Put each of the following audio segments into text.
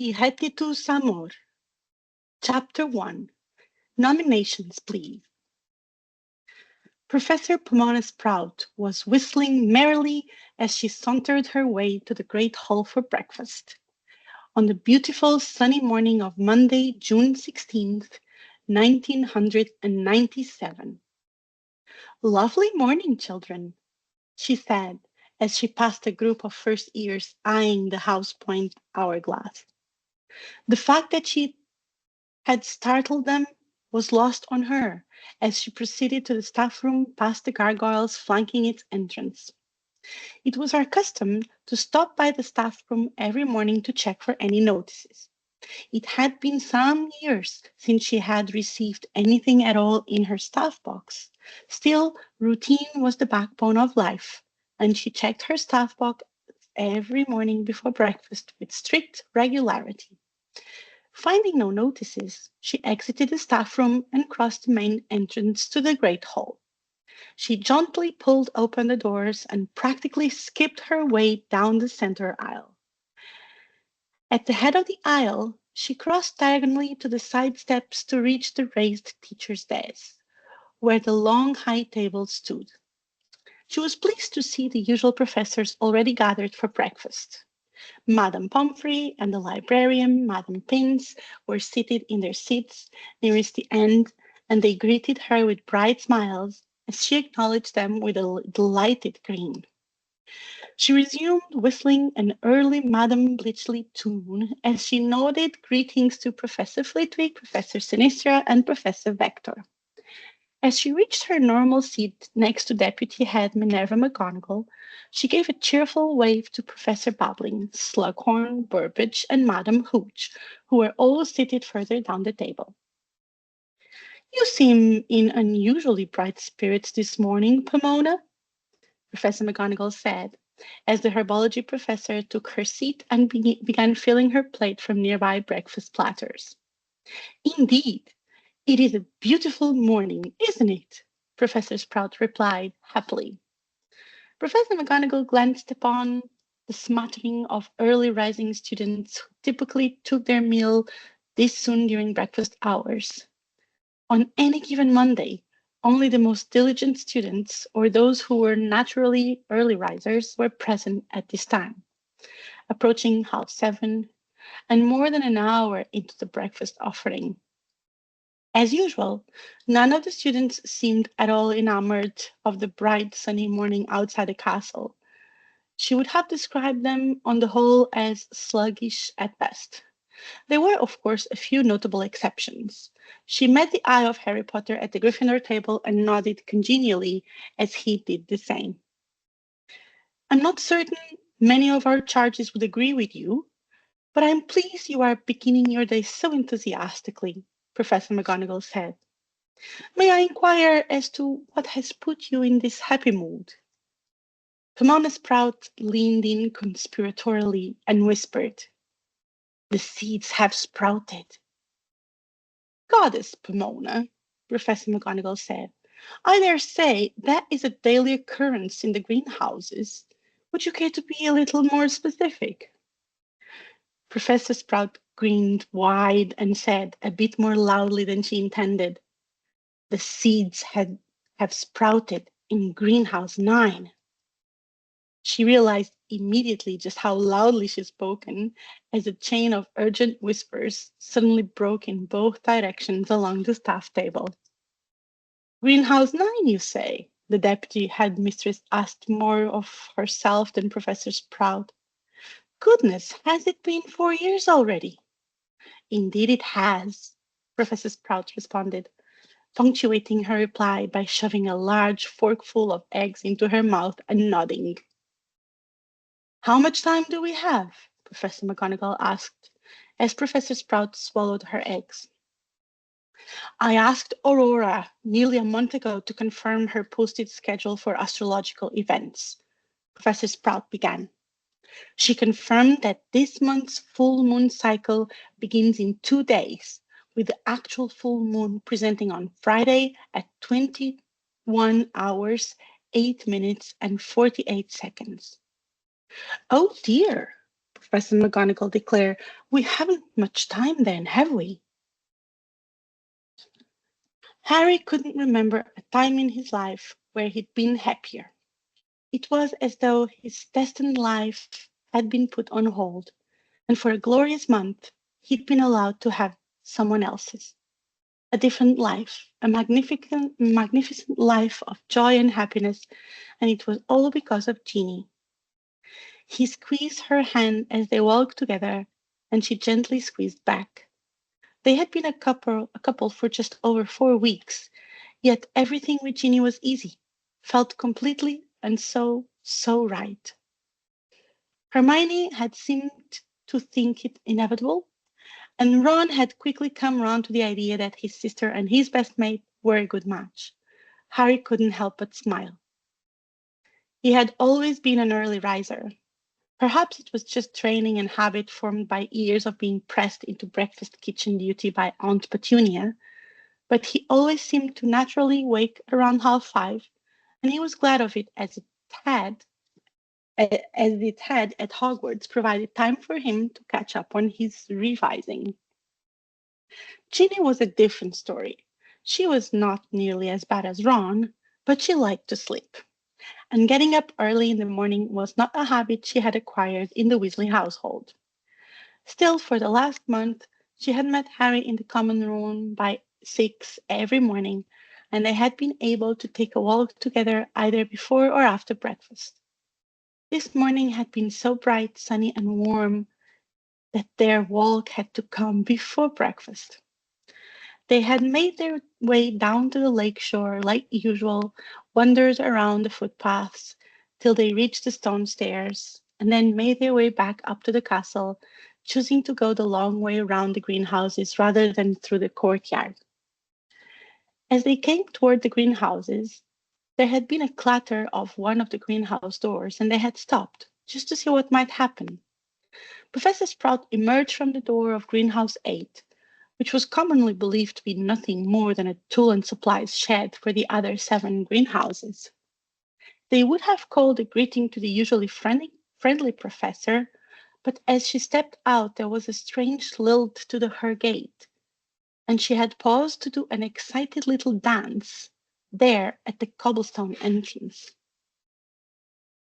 Irretitus Amor. Chapter 1. Nominations, please. Professor Pomona Sprout was whistling merrily as she sauntered her way to the great hall for breakfast. On the beautiful sunny morning of Monday, June 16th, 1997. Lovely morning, children, she said as she passed a group of first years eyeing the house point hourglass. The fact that she had startled them was lost on her as she proceeded to the staff room past the gargoyles flanking its entrance. It was our custom to stop by the staff room every morning to check for any notices. It had been some years since she had received anything at all in her staff box. Still, routine was the backbone of life, and she checked her staff box every morning before breakfast with strict regularity. Finding no notices, she exited the staff room and crossed the main entrance to the great hall. She jauntily pulled open the doors and practically skipped her way down the center aisle. At the head of the aisle, she crossed diagonally to the side steps to reach the raised teacher's desk, where the long high table stood. She was pleased to see the usual professors already gathered for breakfast. Madame Pomfrey and the librarian, Madame Pins, were seated in their seats nearest the end, and they greeted her with bright smiles as she acknowledged them with a delighted grin. She resumed whistling an early Madame Bletchley tune as she nodded greetings to Professor Flitwick, Professor Sinistra, and Professor Vector. As she reached her normal seat next to Deputy Head Minerva McGonagall, she gave a cheerful wave to Professor Babbling, Slughorn, Burbage, and Madame Hooch, who were all seated further down the table. "You seem in unusually bright spirits this morning, Pomona," Professor McGonagall said, as the herbology professor took her seat and began filling her plate from nearby breakfast platters. "Indeed, it is a beautiful morning, isn't it?" Professor Sprout replied happily. Professor McGonagall glanced upon the smattering of early rising students who typically took their meal this soon during breakfast hours. On any given Monday, only the most diligent students or those who were naturally early risers were present at this time, approaching 7:30 and more than an hour into the breakfast offering. As usual, none of the students seemed at all enamored of the bright sunny morning outside the castle. She would have described them on the whole as sluggish at best. There were, of course, a few notable exceptions. She met the eye of Harry Potter at the Gryffindor table and nodded congenially as he did the same. "I'm not certain many of our charges would agree with you, but I'm pleased you are beginning your day so enthusiastically," Professor McGonagall said. "May I inquire as to what has put you in this happy mood?" Pomona Sprout leaned in conspiratorially and whispered, "The seeds have sprouted." "Goddess Pomona," Professor McGonagall said, "I dare say that is a daily occurrence in the greenhouses. Would you care to be a little more specific?" Professor Sprout grinned wide and said, a bit more loudly than she intended, "The seeds have sprouted in Greenhouse 9. She realized immediately just how loudly she'd spoken as a chain of urgent whispers suddenly broke in both directions along the staff table. "Greenhouse 9, you say?" the deputy headmistress asked more of herself than Professor Sprout. "Goodness, has it been 4 years already?" "Indeed it has," Professor Sprout responded, punctuating her reply by shoving a large forkful of eggs into her mouth and nodding. "How much time do we have?" Professor McGonagall asked, as Professor Sprout swallowed her eggs. "I asked Aurora nearly a month ago to confirm her posted schedule for astrological events," Professor Sprout began. "She confirmed that this month's full moon cycle begins in 2 days, with the actual full moon presenting on Friday at 21 hours, 8 minutes, and 48 seconds. "Oh dear," Professor McGonagall declared. We haven't much time then, have we? Harry couldn't remember a time in his life where he'd been happier. It was as though his destined life had been put on hold, and for a glorious month, he'd been allowed to have someone else's. A different life, a magnificent life of joy and happiness, and it was all because of Ginny. He squeezed her hand as they walked together, and she gently squeezed back. They had been a couple for just over 4 weeks, yet everything with Ginny was easy, felt completely and so right. Hermione had seemed to think it inevitable, and Ron had quickly come round to the idea that his sister and his best mate were a good match. Harry couldn't help but smile. He had always been an early riser. Perhaps it was just training and habit formed by years of being pressed into breakfast kitchen duty by Aunt Petunia, but he always seemed to naturally wake around 5:30, and he was glad of it had, as it had at Hogwarts provided time for him to catch up on his revising. Ginny was a different story. She was not nearly as bad as Ron, but she liked to sleep, and getting up early in the morning was not a habit she had acquired in the Weasley household. Still, for the last month, she had met Harry in the common room by 6 every morning, and they had been able to take a walk together either before or after breakfast. This morning had been so bright, sunny, and warm that their walk had to come before breakfast. They had made their way down to the lake shore like usual, wandered around the footpaths till they reached the stone stairs, and then made their way back up to the castle, choosing to go the long way around the greenhouses rather than through the courtyard. As they came toward the greenhouses, there had been a clatter of one of the greenhouse doors, and they had stopped just to see what might happen. Professor Sprout emerged from the door of Greenhouse 8, which was commonly believed to be nothing more than a tool and supplies shed for the other 7 greenhouses. They would have called a greeting to the usually friendly professor, but as she stepped out, there was a strange lilt to her gait, and she had paused to do an excited little dance there at the cobblestone entrance.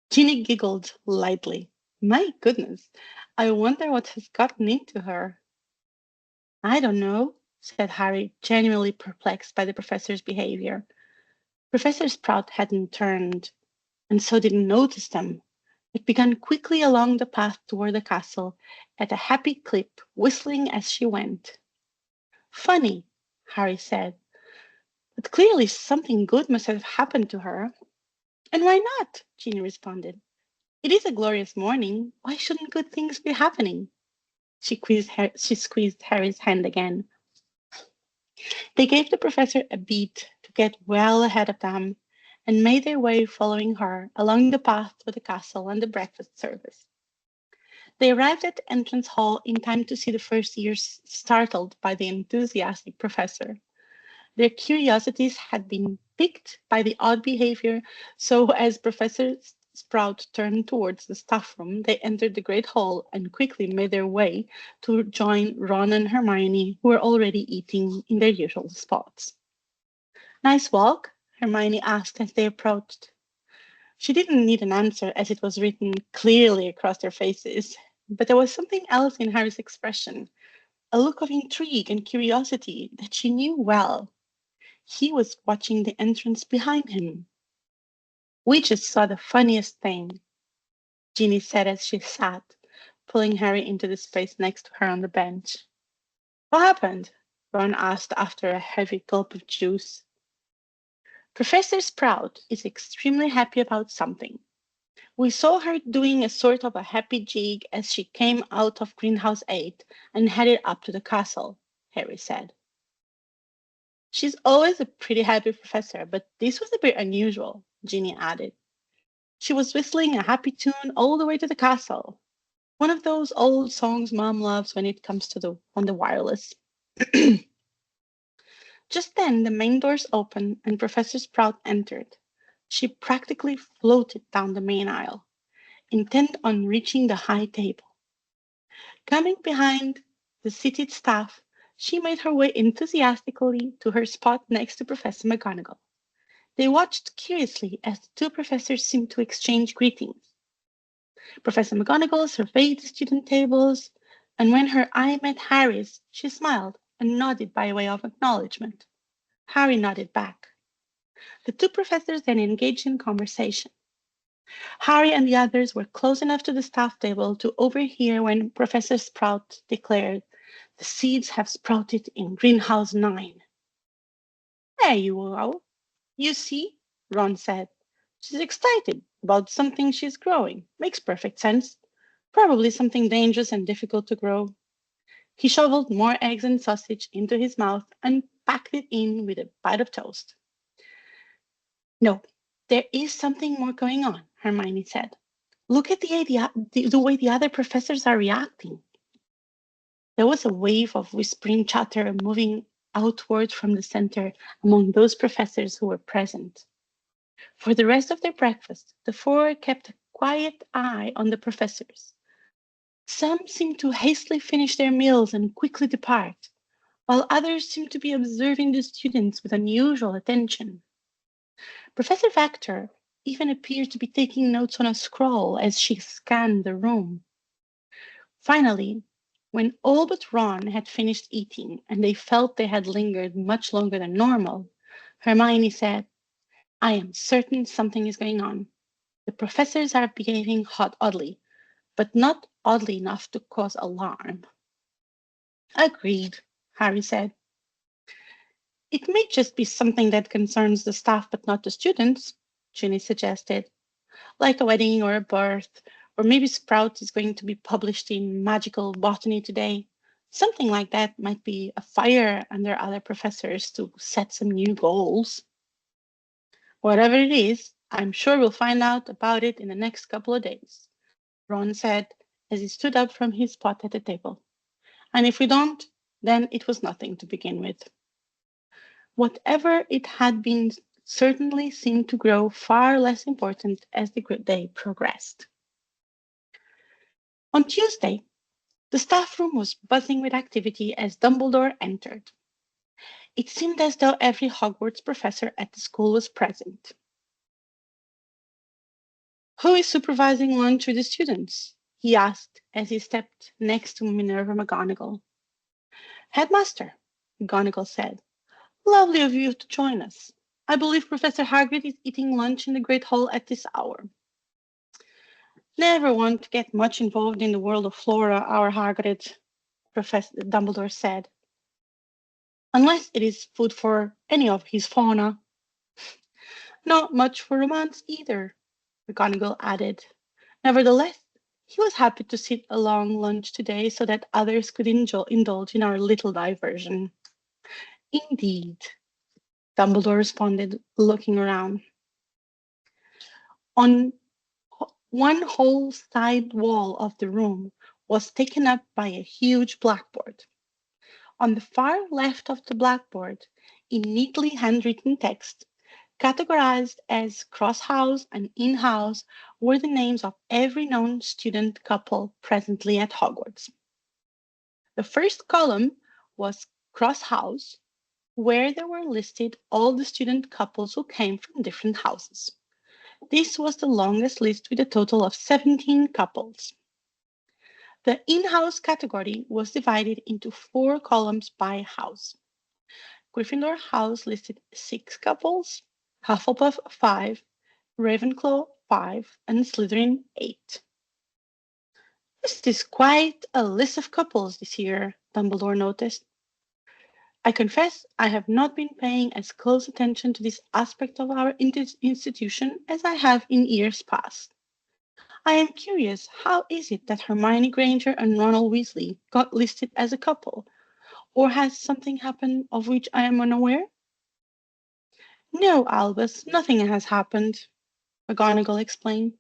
Ginny giggled lightly. My goodness, I wonder what has gotten into her. I don't know, said Harry, genuinely perplexed by the professor's behavior. Professor Sprout hadn't turned, and so didn't notice them, but began quickly along the path toward the castle at a happy clip, whistling as she went. Funny, Harry said, but clearly something good must have happened to her. And why not? Ginny responded. It is a glorious morning. Why shouldn't good things be happening? She squeezed Harry's hand again. They gave the professor a beat to get well ahead of them and made their way following her along the path to the castle and the breakfast service. They arrived at the entrance hall in time to see the first years startled by the enthusiastic professor. Their curiosities had been piqued by the odd behavior, so as Professor Sprout turned towards the staff room, they entered the great hall and quickly made their way to join Ron and Hermione, who were already eating in their usual spots. Nice walk? Hermione asked as they approached. She didn't need an answer as it was written clearly across their faces, but there was something else in Harry's expression, a look of intrigue and curiosity that she knew well. He was watching the entrance behind him. We just saw the funniest thing, Ginny said as she sat, pulling Harry into the space next to her on the bench. What happened? Ron asked after a heavy gulp of juice. Professor Sprout is extremely happy about something. We saw her doing a sort of a happy jig as she came out of Greenhouse 8 and headed up to the castle, Harry said. She's always a pretty happy professor, but this was a bit unusual, Ginny added. She was whistling a happy tune all the way to the castle. One of those old songs Mom loves when it comes to on the wireless. Just then the main doors opened and Professor Sprout entered. She practically floated down the main aisle, intent on reaching the high table. Coming behind the seated staff, she made her way enthusiastically to her spot next to Professor McGonagall. They watched curiously as the two professors seemed to exchange greetings. Professor McGonagall surveyed the student tables, and when her eye met Harry's, she smiled and nodded by way of acknowledgement. Harry nodded back. The two professors then engaged in conversation. Harry and the others were close enough to the staff table to overhear when Professor Sprout declared, "The seeds have sprouted in Greenhouse 9. "There you are. You see," Ron said. "She's excited about something she's growing. Makes perfect sense. Probably something dangerous and difficult to grow." He shoveled more eggs and sausage into his mouth and packed it in with a bite of toast. "No, there is something more going on," Hermione said. "Look at the way the other professors are reacting." There was a wave of whispering chatter moving outward from the center among those professors who were present. For the rest of their breakfast, the four kept a quiet eye on the professors. Some seemed to hastily finish their meals and quickly depart, while others seemed to be observing the students with unusual attention. Professor Vector even appeared to be taking notes on a scroll as she scanned the room. Finally, when all but Ron had finished eating and they felt they had lingered much longer than normal, Hermione said, "I am certain something is going on. The professors are behaving oddly, but not oddly enough to cause alarm." "Agreed," Harry said. "It may just be something that concerns the staff but not the students," Ginny suggested, "like a wedding or a birth, or maybe Sprout is going to be published in Magical Botany today. Something like that might be a fire under other professors to set some new goals." "Whatever it is, I'm sure we'll find out about it in the next couple of days," Ron said as he stood up from his spot at the table. "And if we don't, then it was nothing to begin with." Whatever it had been certainly seemed to grow far less important as the day progressed. On Tuesday, the staff room was buzzing with activity as Dumbledore entered. It seemed as though every Hogwarts professor at the school was present. "Who is supervising lunch with the students?" he asked as he stepped next to Minerva McGonagall. "Headmaster," McGonagall said. "Lovely of you to join us. I believe Professor Hagrid is eating lunch in the Great Hall at this hour." "Never want to get much involved in the world of Flora, our Hagrid," Professor Dumbledore said. "Unless it is food for any of his fauna." "Not much for romance either," McGonagall added. Nevertheless, he was happy to sit a long lunch today so that others could indulge in our little diversion. "Indeed," Dumbledore responded, looking around. On one whole side wall of the room was taken up by a huge blackboard. On the far left of the blackboard, in neatly handwritten text, categorized as cross-house and in-house, were the names of every known student couple presently at Hogwarts. The first column was cross-house, where there were listed all the student couples who came from different houses. This was the longest list with a total of 17 couples. The in-house category was divided into 4 columns by house. Gryffindor House listed 6 couples, Hufflepuff 5, Ravenclaw 5, and Slytherin 8. "This is quite a list of couples this year," Dumbledore noticed. "I confess I have not been paying as close attention to this aspect of our institution as I have in years past. I am curious, how is it that Hermione Granger and Ronald Weasley got listed as a couple? Or has something happened of which I am unaware?" "No, Albus, nothing has happened," McGonagall explained.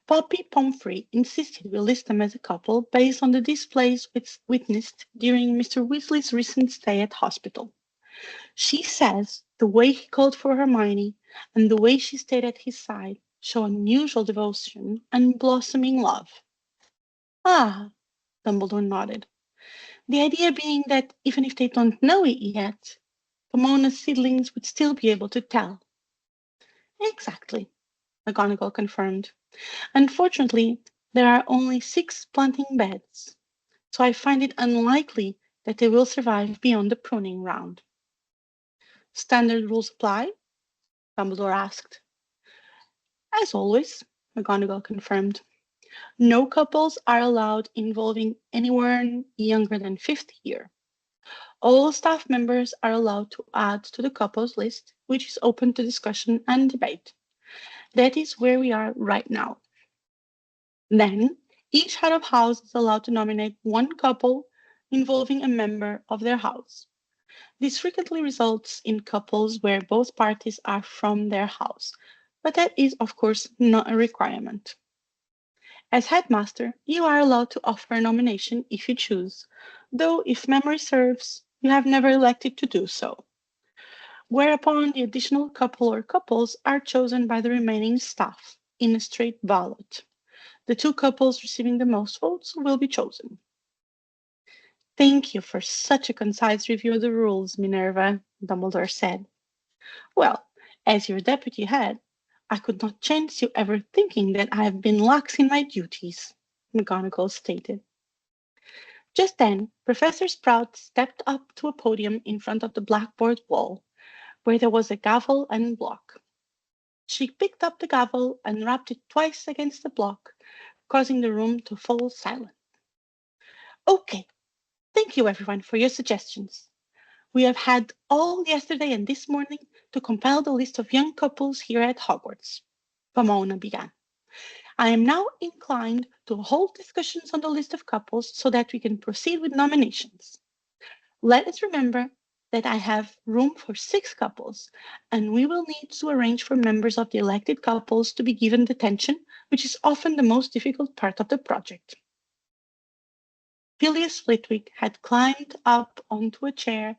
"Poppy Pomfrey insisted we list them as a couple based on the displays witnessed during Mr. Weasley's recent stay at hospital. She says the way he called for Hermione and the way she stayed at his side show unusual devotion and blossoming love." "Ah," Dumbledore nodded. The idea being that even if they don't know it yet, Pomona's seedlings would still be able to tell. Exactly, McGonagall confirmed. Unfortunately, there are only 6 planting beds, so I find it unlikely that they will survive beyond the pruning round. Standard rules apply? Dumbledore asked. As always, McGonagall confirmed. No couples are allowed involving anyone younger than fifth year. All staff members are allowed to add to the couples list, which is open to discussion and debate. That is where we are right now. Then, each head of house is allowed to nominate one couple involving a member of their house. This frequently results in couples where both parties are from their house, but that is, of course, not a requirement. As headmaster, you are allowed to offer a nomination if you choose, though if memory serves, you have never elected to do so. Whereupon the additional couple or couples are chosen by the remaining staff in a straight ballot. The 2 couples receiving the most votes will be chosen. Thank you for such a concise review of the rules, Minerva, Dumbledore said. Well, as your deputy head, I could not chance you ever thinking that I have been lax in my duties, McGonagall stated. Just then, Professor Sprout stepped up to a podium in front of the blackboard wall, where there was a gavel and block. She picked up the gavel and rapped it twice against the block, causing the room to fall silent. Okay, thank you everyone for your suggestions. We have had all yesterday and this morning to compile the list of young couples here at Hogwarts. Pomona began. I am now inclined to hold discussions on the list of couples so that we can proceed with nominations. Let us remember that I have room for 6 couples, and we will need to arrange for members of the elected couples to be given detention, which is often the most difficult part of the project. Phileas Flitwick had climbed up onto a chair,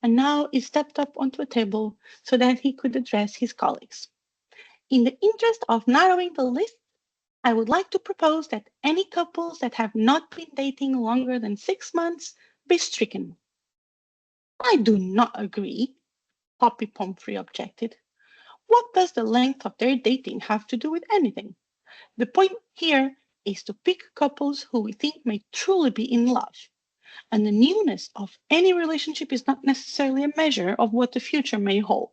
and now he stepped up onto a table so that he could address his colleagues. In the interest of narrowing the list, I would like to propose that any couples that have not been dating longer than 6 months be stricken. I do not agree, Poppy Pomfrey objected. What does the length of their dating have to do with anything? The point here is to pick couples who we think may truly be in love. And the newness of any relationship is not necessarily a measure of what the future may hold.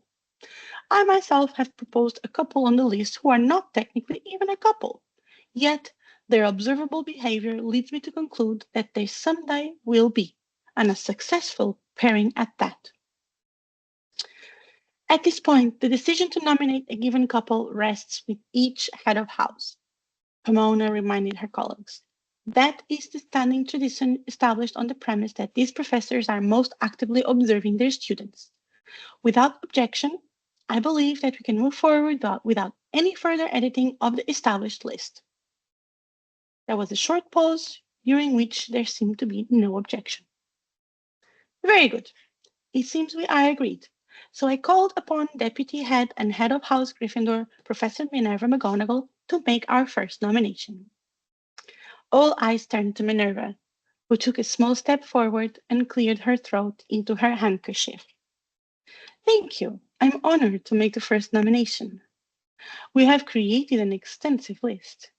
I myself have proposed a couple on the list who are not technically even a couple, yet their observable behavior leads me to conclude that they someday will be, and a successful pairing at that. At this point, the decision to nominate a given couple rests with each head of house, Pomona reminded her colleagues. That is the standing tradition established on the premise that these professors are most actively observing their students. Without objection, I believe that we can move forward without any further editing of the established list. There was a short pause, during which there seemed to be no objection. Very good. It seems we are agreed. So I called upon Deputy Head and Head of House Gryffindor, Professor Minerva McGonagall, to make our first nomination. All eyes turned to Minerva, who took a small step forward and cleared her throat into her handkerchief. Thank you. I'm honored to make the first nomination. We have created an extensive list.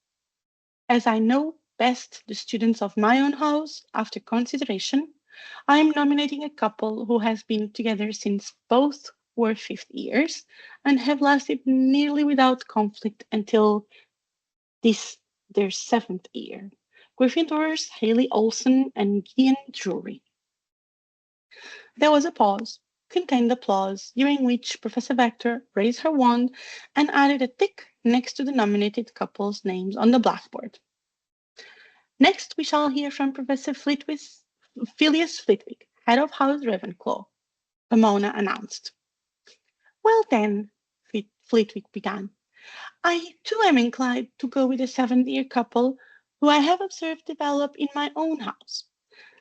As I know best the students of my own house, after consideration, I am nominating a couple who has been together since both were 5th years and have lasted nearly without conflict until this their 7th year. Gryffindors Haley Olsen and Gideon Drury. There was a pause, contained applause, during which Professor Vector raised her wand and added a tick next to the nominated couple's names on the blackboard. Next, we shall hear from Professor Phileas Flitwick, head of House Ravenclaw, Pomona announced. Well then, Flitwick began, I too am inclined to go with a 7th-year couple who I have observed develop in my own house.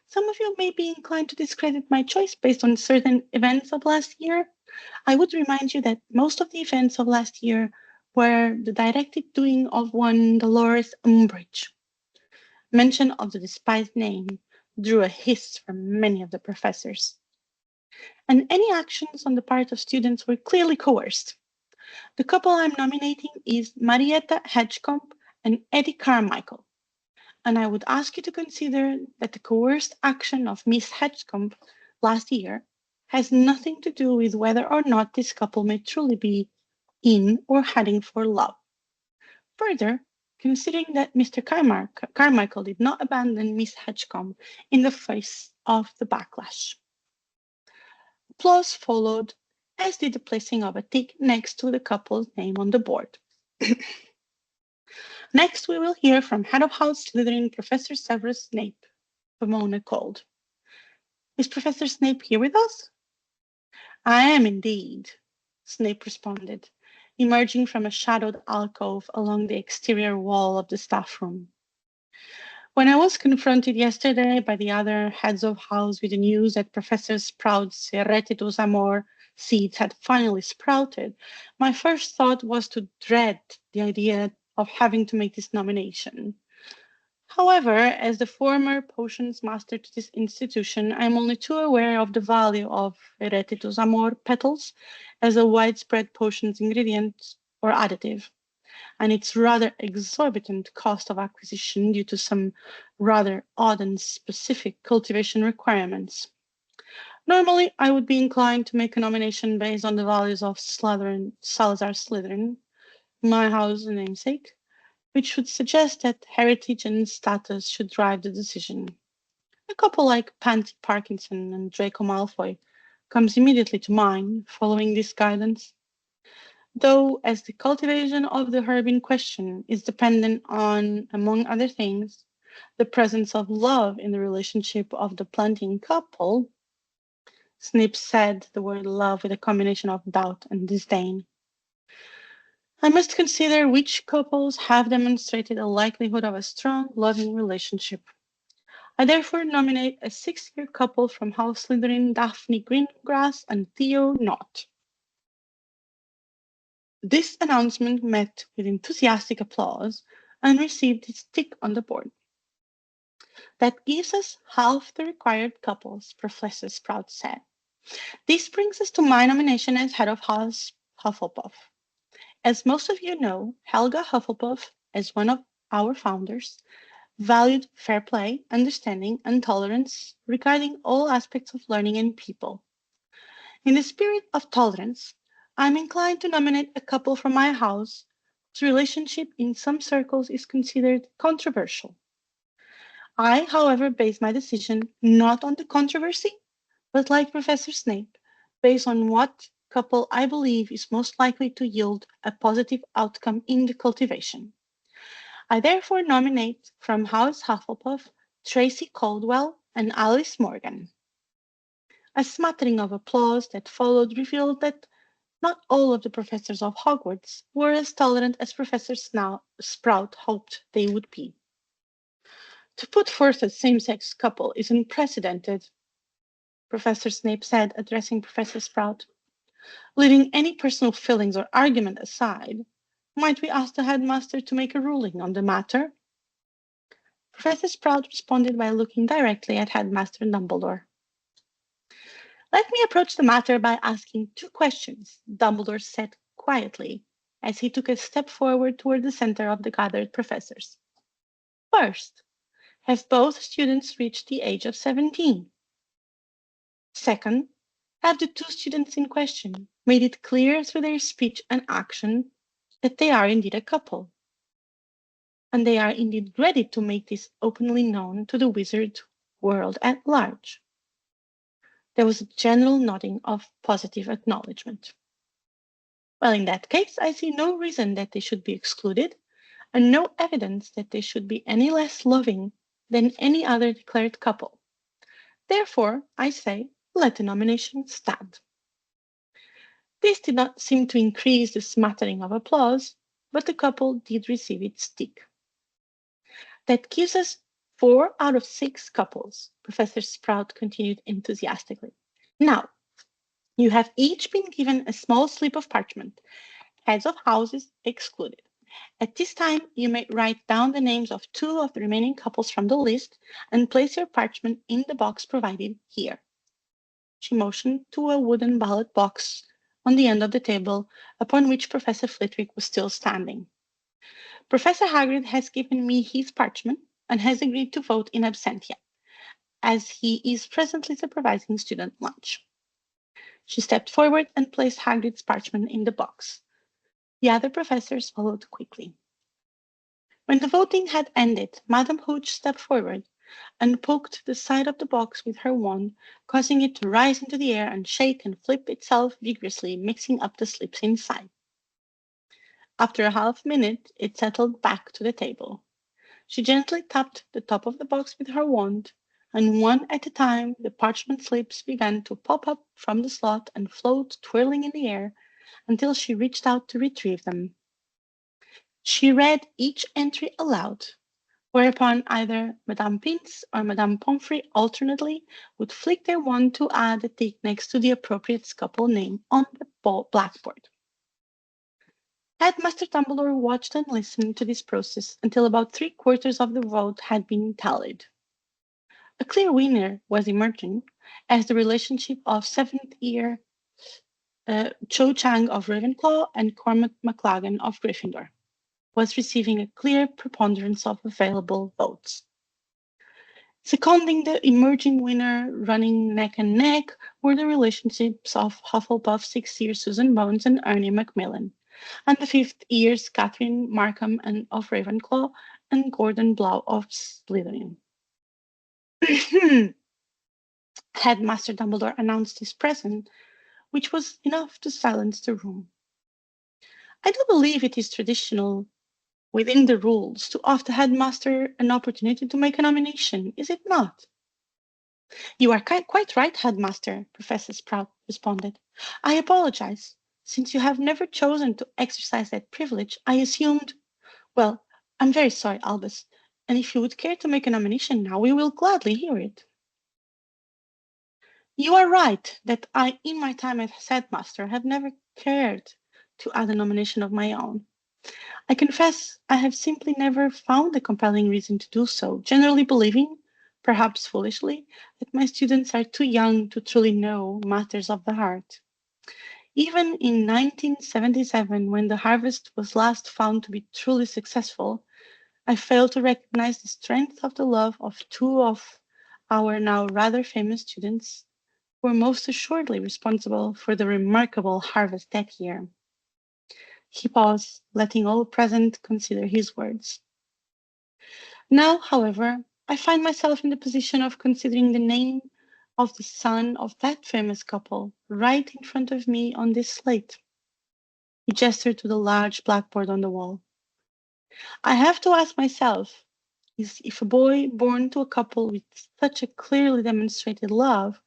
Some of you may be inclined to discredit my choice based on certain events of last year. I would remind you that most of the events of last year were the directed doing of one Dolores Umbridge. Mention of the despised name drew a hiss from many of the professors, and any actions on the part of students were clearly coerced. The couple I'm nominating is Marietta Hedgecombe and Eddie Carmichael, and I would ask you to consider that the coerced action of Miss Hedgecombe last year has nothing to do with whether or not this couple may truly be in or heading for love. Further, considering that Mr. Carmichael did not abandon Miss Hedgecombe in the face of the backlash. Applause followed, as did the placing of a tick next to the couple's name on the board. Next, we will hear from Head of House Slytherin Professor Severus Snape, Pomona called. Is Professor Snape here with us? I am indeed, Snape responded, emerging from a shadowed alcove along the exterior wall of the staff room. When I was confronted yesterday by the other heads of house with the news that Professor Sprout's Irretitus Amor seeds had finally sprouted, my first thought was to dread the idea of having to make this nomination. However, as the former potions master to this institution, I'm only too aware of the value of Irretitus Amor petals as a widespread potions ingredient or additive, and its rather exorbitant cost of acquisition due to some rather odd and specific cultivation requirements. Normally, I would be inclined to make a nomination based on the values of Salazar Slytherin, my house namesake, which would suggest that heritage and status should drive the decision. A couple like Pansy Parkinson and Draco Malfoy comes immediately to mind following this guidance. Though, as the cultivation of the herb in question is dependent on, among other things, the presence of love in the relationship of the planting couple, Snape said the word love with a combination of doubt and disdain. I must consider which couples have demonstrated a likelihood of a strong, loving relationship. I therefore nominate a 6-year couple from House Slytherin, Daphne Greengrass and Theo Knott. This announcement met with enthusiastic applause and received its tick on the board. That gives us half the required couples, Professor Sprout said. This brings us to my nomination as head of House Hufflepuff. As most of you know, Helga Hufflepuff, as one of our founders, valued fair play, understanding, and tolerance regarding all aspects of learning and people. In the spirit of tolerance, I'm inclined to nominate a couple from my house whose relationship in some circles is considered controversial. I, however, base my decision not on the controversy, but like Professor Snape, based on what couple I believe is most likely to yield a positive outcome in the cultivation. I therefore nominate from House Hufflepuff Tracy Caldwell and Alice Morgan. A smattering of applause that followed revealed that not all of the professors of Hogwarts were as tolerant as Professor Sprout hoped they would be. To put forth a same-sex couple is unprecedented, Professor Snape said, addressing Professor Sprout. Leaving any personal feelings or argument aside, might we ask the headmaster to make a ruling on the matter? Professor Sprout responded by looking directly at Headmaster Dumbledore. Let me approach the matter by asking 2 questions, Dumbledore said quietly as he took a step forward toward the center of the gathered professors. First, have both students reached the age of 17? Second, have the 2 students in question made it clear through their speech and action that they are indeed a couple? And they are indeed ready to make this openly known to the wizard world at large? There was a general nodding of positive acknowledgement. Well, in that case, I see no reason that they should be excluded, and no evidence that they should be any less loving than any other declared couple. Therefore, I say, let the nomination stand. This did not seem to increase the smattering of applause, but the couple did receive its tick. That gives us 4 out of 6 couples, Professor Sprout continued enthusiastically. Now, you have each been given a small slip of parchment, heads of houses excluded, At this time, you may write down the names of two of the remaining couples from the list and place your parchment in the box provided here. She motioned to a wooden ballot box on the end of the table upon which Professor Flitwick was still standing. Professor Hagrid has given me his parchment and has agreed to vote in absentia, as he is presently supervising student lunch. She stepped forward and placed Hagrid's parchment in the box. The other professors followed quickly. When the voting had ended, Madame Hooch stepped forward and poked the side of the box with her wand, causing it to rise into the air and shake and flip itself vigorously, mixing up the slips inside. After a half minute, it settled back to the table. She gently tapped the top of the box with her wand, and one at a time the parchment slips began to pop up from the slot and float twirling in the air until she reached out to retrieve them. She read each entry aloud, whereupon either Madame Pince or Madame Pomfrey alternately would flick their wand to add a tick next to the appropriate scupple name on the blackboard. Headmaster Dumbledore watched and listened to this process until about 3/4 of the vote had been tallied. A clear winner was emerging, as the relationship of seventh year Cho Chang of Ravenclaw and Cormac McLaggen of Gryffindor was receiving a clear preponderance of available votes. Seconding the emerging winner, running neck and neck, were the relationships of Hufflepuff sixth year Susan Bones and Ernie Macmillan, and the fifth years Catherine Markham and of Ravenclaw and Gordon Blau of Slytherin. Headmaster Dumbledore announced his presence, which was enough to silence the room. I do believe it is traditional within the rules to offer the headmaster an opportunity to make a nomination, is it not? You are quite right, headmaster, Professor Sprout responded. I apologize. Since you have never chosen to exercise that privilege, I assumed. Well, I'm very sorry, Albus, and if you would care to make a nomination now, we will gladly hear it. You are right that I, in my time as headmaster, have never cared to add a nomination of my own. I confess I have simply never found a compelling reason to do so, generally believing, perhaps foolishly, that my students are too young to truly know matters of the heart. Even in 1977, when the harvest was last found to be truly successful, I failed to recognize the strength of the love of two of our now rather famous students who were most assuredly responsible for the remarkable harvest that year. He paused, letting all present consider his words. Now, however, I find myself in the position of considering the name of the son of that famous couple right in front of me on this slate. He gestured to the large blackboard on the wall. I have to ask myself if a boy born to a couple with such a clearly demonstrated love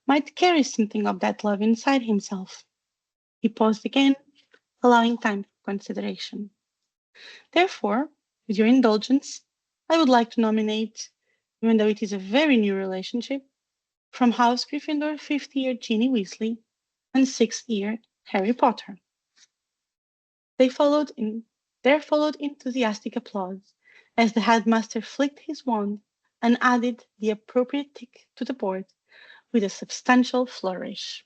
might carry something of that love inside himself. He paused again, allowing time for consideration. Therefore, with your indulgence, I would like to nominate, even though it is a very new relationship, from House Gryffindor, fifth year Ginny Weasley and sixth year Harry Potter. There followed enthusiastic applause as the headmaster flicked his wand and added the appropriate tick to the board with a substantial flourish.